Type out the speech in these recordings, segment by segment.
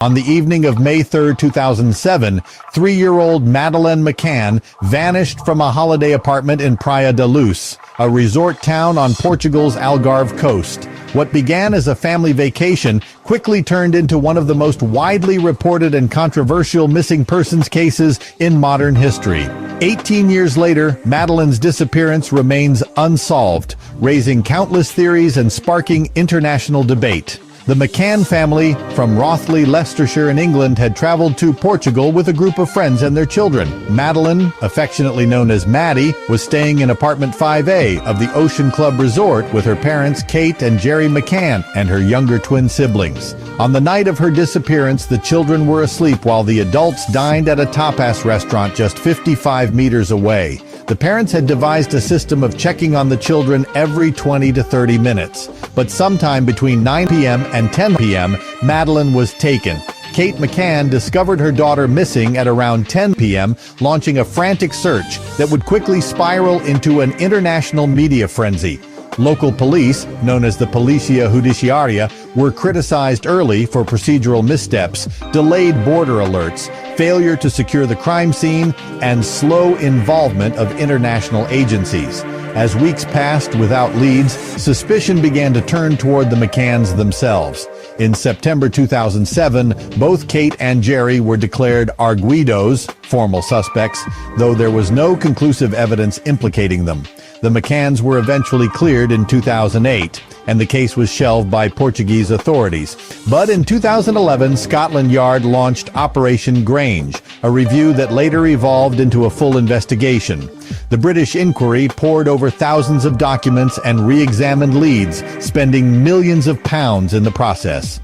On the evening of May 3, 2007, 3-year-old Madeleine McCann vanished from a holiday apartment in Praia da Luz, a resort town on Portugal's Algarve coast. What began as a family vacation quickly turned into one of the most widely reported and controversial missing persons cases in modern history. 18 years later, Madeleine's disappearance remains unsolved, raising countless theories and sparking international debate. The McCann family from Rothley, Leicestershire in England had traveled to Portugal with a group of friends and their children. Madeleine, affectionately known as Maddie, was staying in apartment 5A of the Ocean Club Resort with her parents Kate and Jerry McCann and her younger twin siblings. On the night of her disappearance, the children were asleep while the adults dined at a tapas restaurant just 55 meters away. The parents had devised a system of checking on the children every 20 to 30 minutes. But sometime between 9 p.m. and 10 p.m., Madeleine was taken. Kate McCann discovered her daughter missing at around 10 p.m., launching a frantic search that would quickly spiral into an international media frenzy. Local police, known as the Policia Judiciaria, were criticized early for procedural missteps, delayed border alerts, failure to secure the crime scene, and slow involvement of international agencies. As weeks passed without leads, suspicion began to turn toward the McCanns themselves. In September 2007, both Kate and Jerry were declared arguidos, formal suspects, though there was no conclusive evidence implicating them. The McCanns were eventually cleared in 2008, and the case was shelved by Portuguese authorities. But in 2011, Scotland Yard launched Operation Grange, a review that later evolved into a full investigation. The British inquiry pored over thousands of documents and re-examined leads, spending millions of pounds in the process.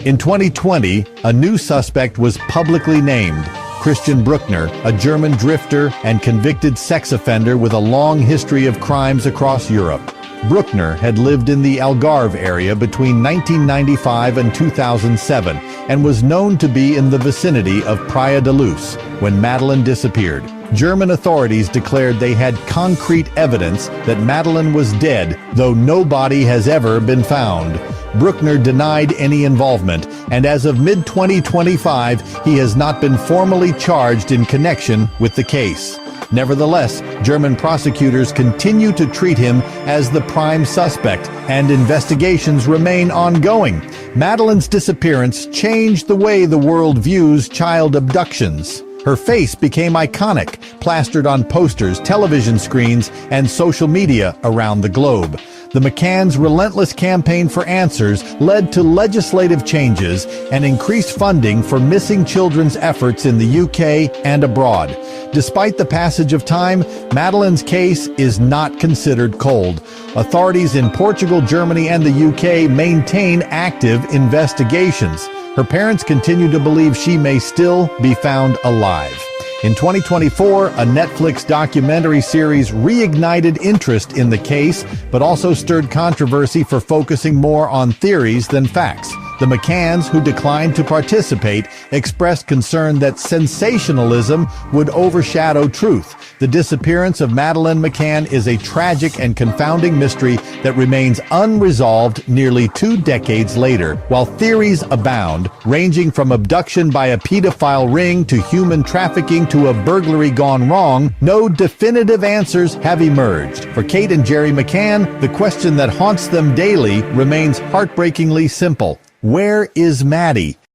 In 2020, a new suspect was publicly named: Christian Bruckner, a German drifter and convicted sex offender with a long history of crimes across Europe. Bruckner had lived in the Algarve area between 1995 and 2007 and was known to be in the vicinity of Praia da Luz when Madeleine disappeared. German authorities declared they had concrete evidence that Madeleine was dead, though no body has ever been found. Bruckner denied any involvement, and as of mid-2025, he has not been formally charged in connection with the case. Nevertheless, German prosecutors continue to treat him as the prime suspect, and investigations remain ongoing. Madeleine's disappearance changed the way the world views child abductions. Her face became iconic, plastered on posters, television screens, and social media around the globe. The McCanns' relentless campaign for answers led to legislative changes and increased funding for missing children's efforts in the UK and abroad. Despite the passage of time, Madeleine's case is not considered cold. Authorities in Portugal, Germany, and the UK maintain active investigations. Her parents continue to believe she may still be found alive. In 2024, a Netflix documentary series reignited interest in the case, but also stirred controversy for focusing more on theories than facts. The McCanns, who declined to participate, expressed concern that sensationalism would overshadow truth. The disappearance of Madeleine McCann is a tragic and confounding mystery that remains unresolved nearly 2 decades later. While theories abound, ranging from abduction by a pedophile ring to human trafficking to a burglary gone wrong, no definitive answers have emerged. For Kate and Jerry McCann, the question that haunts them daily remains heartbreakingly simple: where is Maddie?